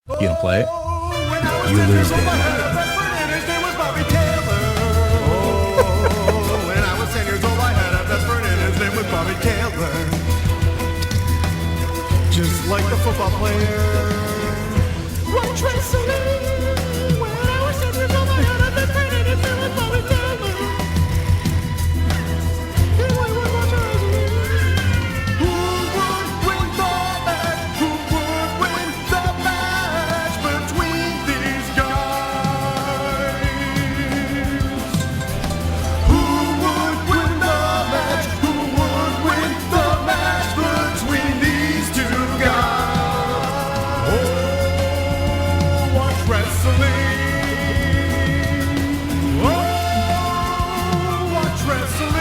You gonna play it? You lose, Danny. When I was 10 years old, I had a best friend and his name was Bobby Taylor. Just like the football player. Watch wrestling. When I was 10 years old, I had a best friend and his name was Bobby Taylor. And we would watch wrestling. Who would win the match? Who would win the match between these guys? Who would win the match? Who would win the match between these two guys? Oh, watch wrestling. Oh, watch wrestling.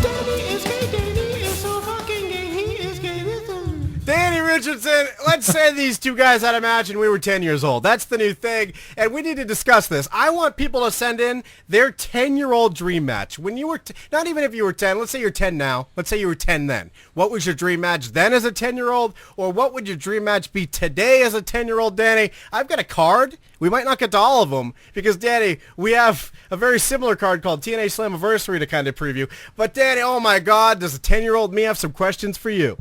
Danny is gay, Danny is so fucking gay, he is gay with them. Danny Richardson, let's say these two guys had a match and we were 10 years old. That's the new thing, and we need to discuss this. I want people to send in their 10-year-old dream match. When you were, not even if you were 10, let's say you're 10 now. Let's say you were 10 then. What was your dream match then as a 10-year-old? Or what would your dream match be today as a 10-year-old, Danny? I've got a card. We might not get to all of them because, Danny, we have a very similar card called TNA Slammiversary to kind of preview. But, Danny, oh my God, does a 10-year-old me have some questions for you?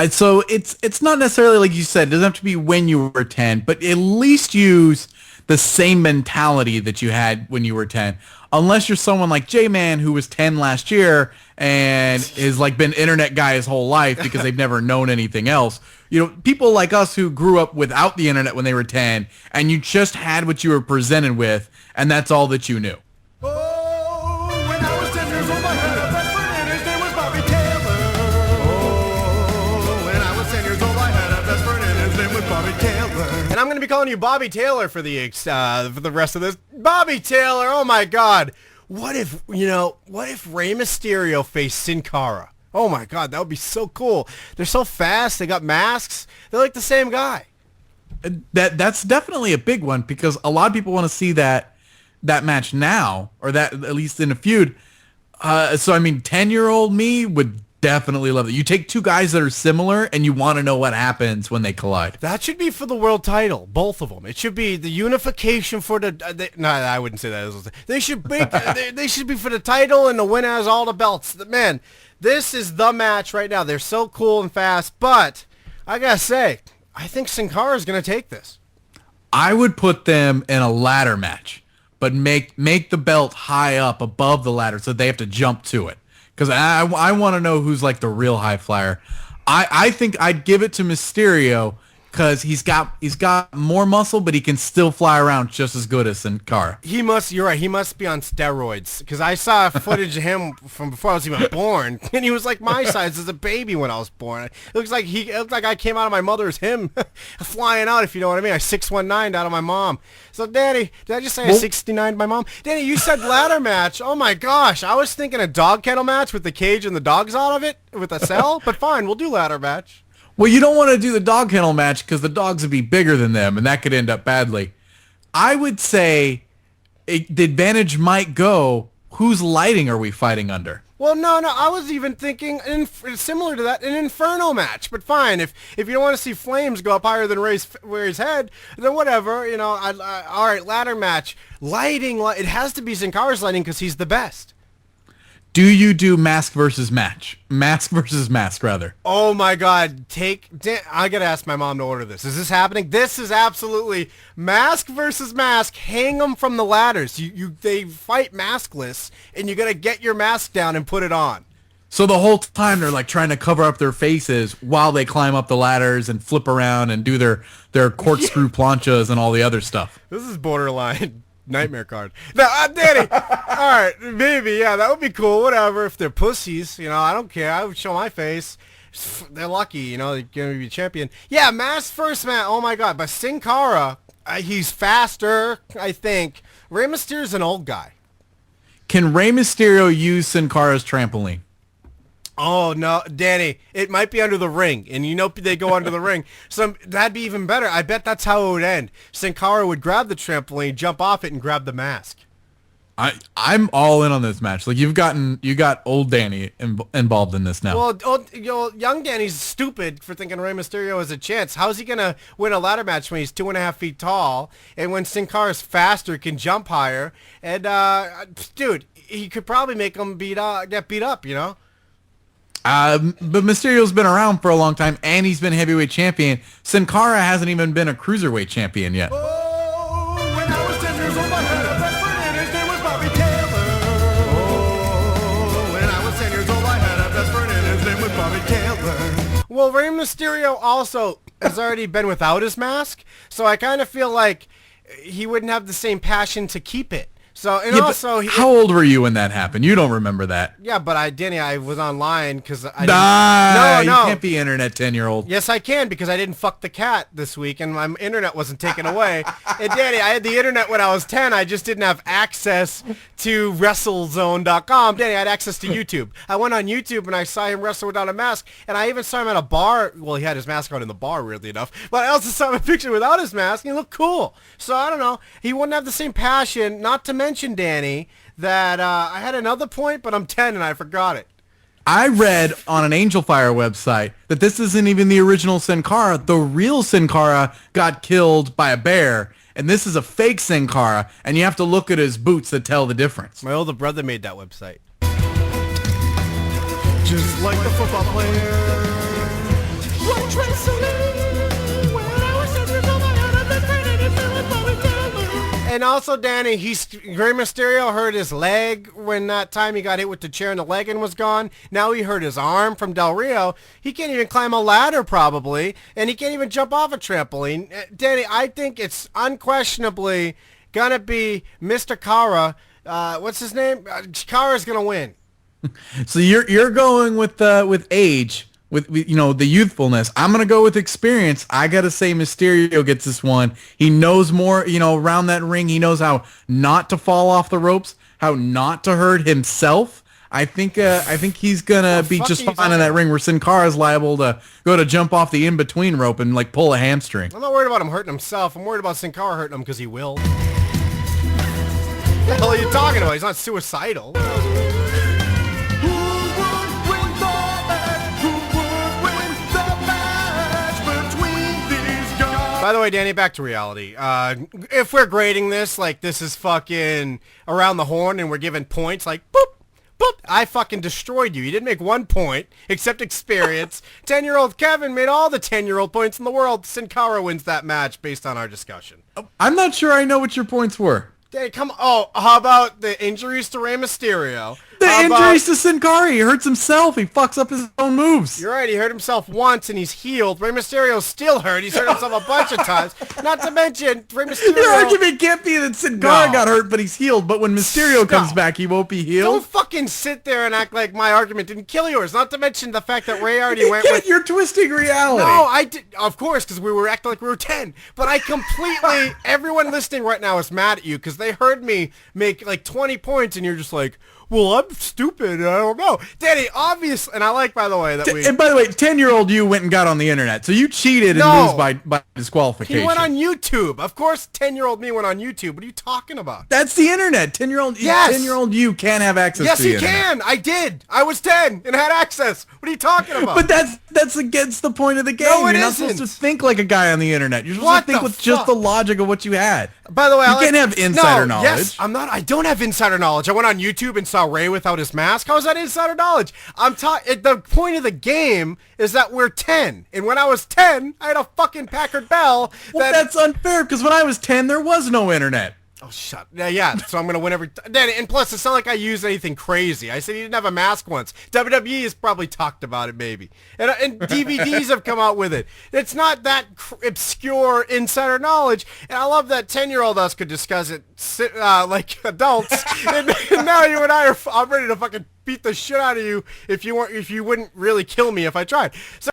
So it's not necessarily like you said. It doesn't have to be when you were 10, but at least use the same mentality that you had when you were 10. Unless you're someone like J-Man who was 10 last year and is like been internet guy his whole life because they've never known anything else. You know, people like us who grew up without the internet when they were 10 and you just had what you were presented with and that's all that you knew. Oh, when I was 10 years old, I had a best friend and his name was Bobby Taylor. Oh, when I was 10 years old, I had a best friend and his name was Bobby Taylor. And I'm going to be calling you Bobby Taylor for the rest of this. Bobby Taylor, oh my God. What if Rey Mysterio faced Sin Cara? Oh my God, that would be so cool. They're so fast. They got masks. They're like the same guy. That's definitely a big one because a lot of people want to see that match now, or that at least in a feud. So I mean, 10-year-old me would definitely love it. You take two guys that are similar, and you want to know what happens when they collide. That should be for the world title, both of them. It should be the unification for no, I wouldn't say that. They should make they should be for the title, and the winner has all the belts. Man, this is the match right now. They're so cool and fast, but I gotta say, I think Sin Cara is gonna take this. I would put them in a ladder match, but make the belt high up above the ladder so they have to jump to it. Because I want to know who's like the real high flyer. I think I'd give it to Mysterio because he's got more muscle, but he can still fly around just as good as Sin Cara. You're right, he must be on steroids. Because I saw footage of him from before I was even born, and he was like my size as a baby when I was born. It looks like I came out of my mother's him, flying out, if you know what I mean. I 619 out of my mom. So, Danny, did I just say I 69 my mom? Danny, you said ladder match. Oh my gosh, I was thinking a dog kennel match with the cage and the dogs out of it with a cell. But fine, we'll do ladder match. Well, you don't want to do the dog kennel match because the dogs would be bigger than them, and that could end up badly. I would say the advantage might go, whose lighting are we fighting under? Well, no, I was even thinking similar to that, an Inferno match. But fine, if you don't want to see flames go up higher than Ray's head, then whatever. You know, all right, ladder match. Lighting, it has to be Sin Cara's lighting because he's the best. Do you do mask versus match? Mask versus mask, rather. Oh my God! I gotta ask my mom to order this. Is this happening? This is absolutely mask versus mask. Hang them from the ladders. They fight maskless, and you gotta get your mask down and put it on. So the whole time they're like trying to cover up their faces while they climb up the ladders and flip around and do their corkscrew planchas and all the other stuff. This is borderline nightmare card. No, Danny. All right, maybe, yeah, that would be cool. Whatever. If they're pussies, I don't care. I would show my face. They're lucky, they're gonna be champion. Yeah, mask first, man. Oh my God. But Sin Cara, he's faster, I think. Rey Mysterio's an old guy. Can Rey Mysterio use Sin Cara's trampoline? Oh, no, Danny, it might be under the ring, and they go under the ring, so that'd be even better. I bet that's how it would end. Sin Cara would grab the trampoline, jump off it, and grab the mask. I'm all in on this match. Like you got old Danny involved in this now. Well, young Danny's stupid for thinking Rey Mysterio has a chance. How's he gonna win a ladder match when he's 2.5 feet tall and when Sin Cara's faster, can jump higher? And dude, he could probably make him get beat up. You know. But Mysterio's been around for a long time, and he's been heavyweight champion. Sin Cara hasn't even been a cruiserweight champion yet. Oh, when I was 10 years old, I had a best friend, and his name was Bobby Taylor. Oh, when I was 10 years old, I had a best friend, and his name was Bobby Taylor. Well, Rey Mysterio also has already been without his mask, so I kind of feel like he wouldn't have the same passion to keep it. So, and Yeah, also... how old were you when that happened? You don't remember that. Yeah, but I was online because I didn't... Nah, No, you can't be internet 10-year-old. Yes, I can because I didn't fuck the cat this week and my internet wasn't taken away. And Danny, I had the internet when I was 10. I just didn't have access to WrestleZone.com. Danny, I had access to YouTube. I went on YouTube and I saw him wrestle without a mask. And I even saw him at a bar. Well, he had his mask on in the bar, weirdly enough. But I also saw him a picture without his mask and he looked cool. So I don't know. He wouldn't have the same passion, not to mention, Danny, that I had another point, but I'm 10 and I forgot it. I read on an Angel Fire website that this isn't even the original Sin Cara. The real Sin Cara got killed by a bear, and this is a fake Sin Cara, and you have to look at his boots to tell the difference. My older brother made that website. Just like the football player. Like wrestling. When I was 10 years old, I had a best friend and his name was Bobby Taylor. And also, Danny, Rey Mysterio hurt his leg when that time he got hit with the chair and the leg and was gone. Now he hurt his arm from Del Rio. He can't even climb a ladder probably, and he can't even jump off a trampoline. Danny, I think it's unquestionably gonna be Mr. Cara. What's his name? Cara's gonna win. So you're going with age, with the youthfulness. I'm gonna go with experience. I gotta say Mysterio gets this one. He knows more, around that ring. He knows how not to fall off the ropes, how not to hurt himself. I think he's gonna be just fine in that ring. Where Sin Cara is liable to go to jump off the in between rope and like pull a hamstring. I'm not worried about him hurting himself. I'm worried about Sin Cara hurting him because he will. What the hell are you talking about? He's not suicidal. By the way, Danny, back to reality. If we're grading this like this is fucking around the horn and we're giving points like boop, boop, I fucking destroyed you. You didn't make 1 point except experience. 10-year-old Kevin made all the 10-year-old points in the world. Sin Cara wins that match based on our discussion. I'm not sure I know what your points were. Danny, come on. Oh, how about the injuries to Rey Mysterio? The injuries to Sin Cara. He hurts himself. He fucks up his own moves. You're right. He hurt himself once and he's healed. Rey Mysterio's still hurt. He's hurt himself a bunch of times. Not to mention, Rey Mysterio... The argument can't be that Sin Cara got hurt, but he's healed. But when Mysterio comes back, he won't be healed. Don't fucking sit there and act like my argument didn't kill yours. Not to mention the fact that Rey already went with... You're twisting reality. No, I did. Of course, because we were acting like we were 10. But I completely... Everyone listening right now is mad at you because they heard me make like 20 points and you're just like... Well, I'm stupid. I don't know. Danny, obvious, and I like, by the way, that we... And by the way, 10-year-old you went and got on the internet, so you cheated and lose by disqualification. He went on YouTube. Of course, 10-year-old me went on YouTube. What are you talking about? That's the internet. 10-year-old you can't have access to the internet. Yes, he can. I did. I was 10 and had access. What are you talking about? But that's against the point of the game. No, You're not supposed to think like a guy on the internet. You're supposed to think with just the logic of what you had. By the way, you can't have insider knowledge. Yes, I'm not. I don't have insider knowledge. I went on YouTube and saw Rey without his mask. How is that insider knowledge? The point of the game is that we're 10, and when I was 10, I had a fucking Packard Bell. Well, that's unfair because when I was 10, there was no internet. Oh, shut. Yeah, so I'm going to win every... And plus, it's not like I used anything crazy. I said he didn't have a mask once. WWE has probably talked about it, maybe. And DVDs have come out with it. It's not that obscure insider knowledge. And I love that 10-year-old us could discuss it like adults. and now you and I I'm ready to fucking beat the shit out of you if you wouldn't really kill me if I tried. So